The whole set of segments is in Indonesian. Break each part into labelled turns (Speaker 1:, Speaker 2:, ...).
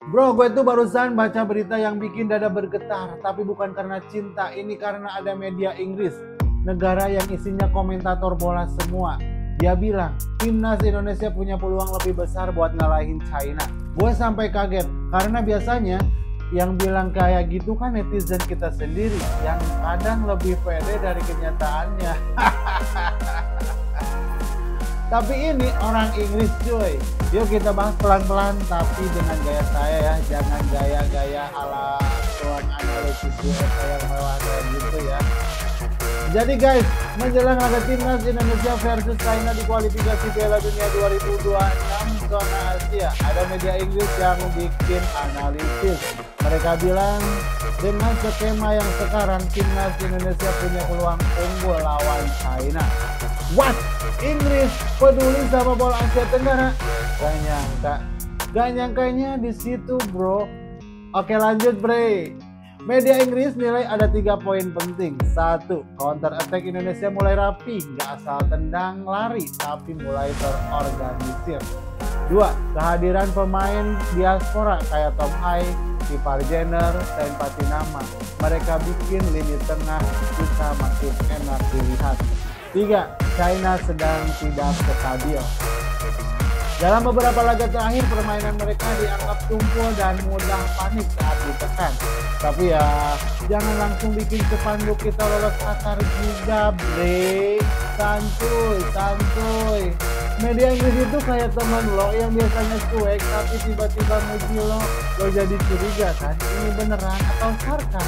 Speaker 1: Bro, gue tuh barusan baca berita yang bikin dada bergetar, tapi bukan karena cinta, ini karena ada media Inggris, negara yang isinya komentator bola semua. Dia bilang, timnas Indonesia punya peluang lebih besar buat ngalahin China. Gue sampai kaget, karena biasanya yang bilang kayak gitu kan netizen kita sendiri, yang kadang lebih pede dari kenyataannya. Tapi ini orang Inggris cuy. Yuk kita bahas pelan-pelan tapi dengan gaya saya ya. Jangan gaya-gaya ala tuan analisis UEFA yang mewah kayak gitu ya. Jadi guys, menjelang laga timnas Indonesia versus China di kualifikasi Piala Dunia 2026 zona Asia, ada media Inggris yang bikin analisis. Mereka bilang dengan skema yang sekarang timnas Indonesia punya peluang unggul lawan China. What? Inggris peduli sama bola Asia Tenggara? Gak nyangkanya di situ bro. Oke lanjut bre. Media Inggris nilai ada 3 poin penting. 1. Counter attack Indonesia mulai rapi, gak asal tendang lari, tapi mulai terorganisir. 2. Kehadiran pemain diaspora kayak Tom Hai, Ivar Jenner, dan Patinama. Mereka bikin lini tengah kita makin enak dilihat. 3. China sedang tidak stabil. Dalam beberapa laga terakhir permainan mereka dianggap tumpul dan mudah panik saat ditekan. Tapi ya jangan langsung bikin sepanduk kita lolos Qatar juga bre. Santuy. Media Inggris itu kayak teman lo yang biasanya cuek tapi tiba-tiba muji lo jadi curiga kan ini beneran atau sarkas.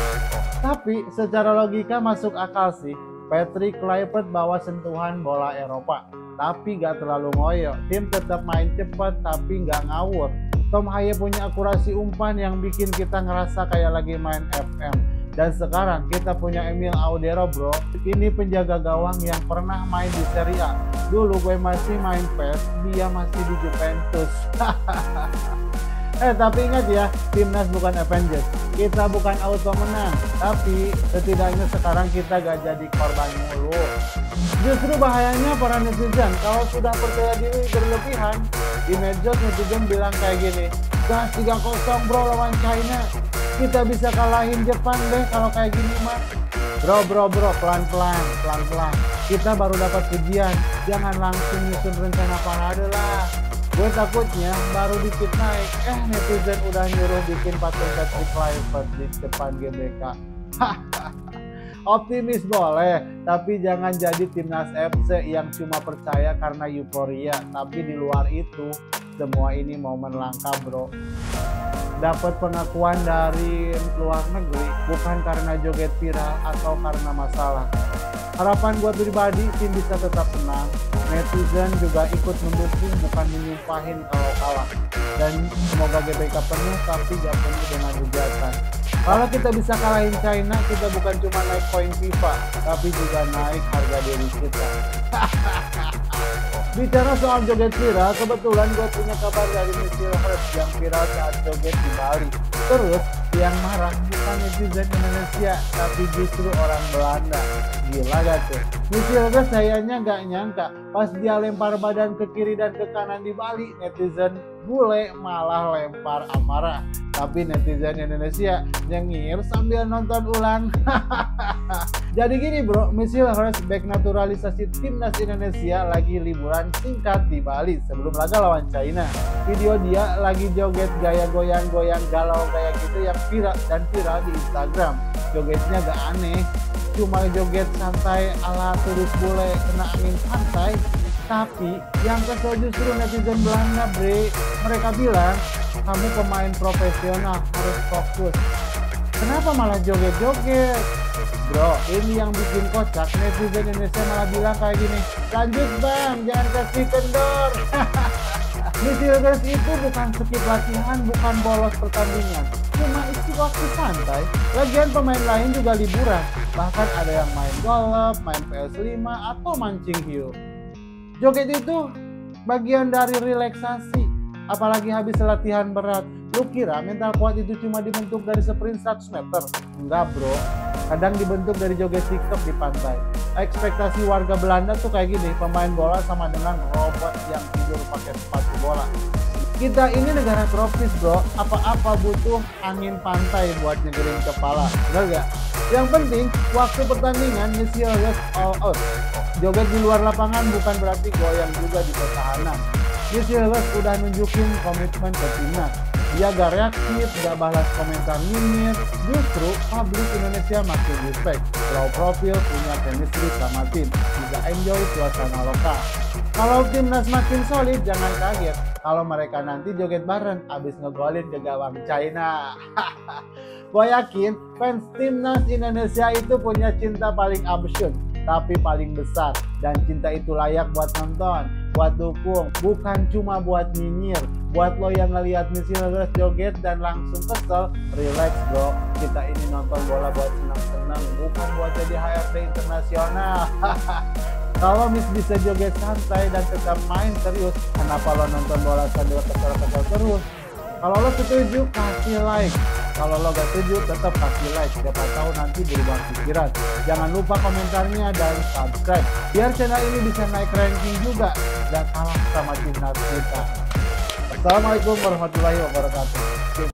Speaker 1: Tapi secara logika masuk akal sih. Patrick Kluivert bawa sentuhan bola Eropa, tapi gak terlalu ngoyo. Tim tetap main cepat tapi gak ngawur. Tom Haye punya akurasi umpan yang bikin kita ngerasa kayak lagi main FM. Dan sekarang kita punya Emil Audero bro. Ini penjaga gawang yang pernah main di Serie A. Dulu gue masih main PES, dia masih di Juventus. Tapi ingat ya, timnas bukan Avengers. Kita bukan auto menang, tapi setidaknya sekarang kita gak jadi korban mulu. Justru bahayanya para netizen, kalau sudah percaya diri berlebihan, di medsos netizen bilang kayak gini, gas 3-0 bro lawan China, kita bisa kalahin Jepang deh kalau kayak gini mah. Bro, pelan-pelan. Kita baru dapat pujian, jangan langsung nyusun rencana parade lah. Gue takutnya baru dikit naik, netizen udah nyuruh bikin patung Patrick Kluivert di depan GBK. Optimis boleh, tapi jangan jadi timnas FC yang cuma percaya karena euforia. Tapi di luar itu, semua ini momen langka bro. Dapat pengakuan dari luar negeri, bukan karena joget viral atau karena masalah. Harapan gue pribadi, tim bisa tetap menang. Netizen juga ikut mendukung, bukan menyumpahin kalau kalah. Dan semoga GBK penuh, tapi gak penuh dengan hujatan. Kalau kita bisa kalahin China, kita bukan cuma naik poin FIFA, tapi juga naik harga diri kita. Bicara soal joget viral, kebetulan gue punya kabar dari Michelle Hurst yang viral saat joget di Bali. Terus yang marah bukan netizen Indonesia, tapi justru orang Belanda. Gila gak tuh? Michelle Hurst sayangnya gak nyangka pas dia lempar badan ke kiri dan ke kanan di Bali, netizen bule malah lempar amarah. Tapi netizen Indonesia nyengir sambil nonton ulang. Jadi gini bro, Michelle Hurst back naturalisasi timnas Indonesia lagi liburan singkat di Bali sebelum laga lawan China. Video dia lagi joget gaya goyang-goyang galau kayak gitu yang viral di Instagram. Jogetnya gak aneh, cuma joget santai ala turis bule kena angin pantai. Tapi yang kesel justru netizen Belanda bre. Mereka bilang kamu pemain profesional harus fokus. Kenapa malah joget-joget? Bro, ini yang bikin kocak. Netizen Indonesia malah bilang kayak gini, lanjut bang, jangan kasih kendor. Michelle Hurst itu bukan skip latihan, bukan bolos pertandingan, cuma isi waktu santai. Lagian pemain lain juga liburan, bahkan ada yang main golf, main PS5, atau mancing hiu. Joget itu bagian dari relaksasi, apalagi habis latihan berat. Lu kira mental kuat itu cuma dibentuk dari sprint 100 meter? Enggak bro, kadang dibentuk dari joget TikTok di pantai. Ekspektasi warga Belanda tuh kayak gini, pemain bola sama dengan robot yang tidur pakai sepatu bola. Kita ini negara tropis bro, apa-apa butuh angin pantai buat nyegerin kepala, bener gak? Yang penting, waktu pertandingan Messi alias all out. Joget di luar lapangan bukan berarti goyang juga di pertahanan. Messi alias udah nunjukin komitmen ke timnas. Dia gak reaktif, gak balas komentar nyinyir, justru publik Indonesia makin respect. Low profile, punya chemistry sama tim, bisa enjoy suasana lokal. Kalau timnas makin solid, jangan kaget kalau mereka nanti joget bareng abis ngegolin ke gawang China. Gue yakin fans timnas Indonesia itu punya cinta paling absurd, tapi paling besar. Dan cinta itu layak buat nonton, buat dukung, bukan cuma buat nyinyir. Buat lo yang ngeliat Messi joget dan langsung kesel, relax bro. Kita ini nonton bola buat senang-senang, bukan buat jadi HRD internasional. Kalau Miss bisa joget santai dan tetap main serius, kenapa lo nonton bola sambil kesel-kesel terus? Kalau lo setuju, kasih like. Kalau lo gak setuju, tetap kasih like. Siapa tahu nanti berubah pikiran. Jangan lupa komentarnya dan subscribe, biar channel ini bisa naik ranking juga dan kalah sama timnas kita. Assalamualaikum warahmatullahi wabarakatuh.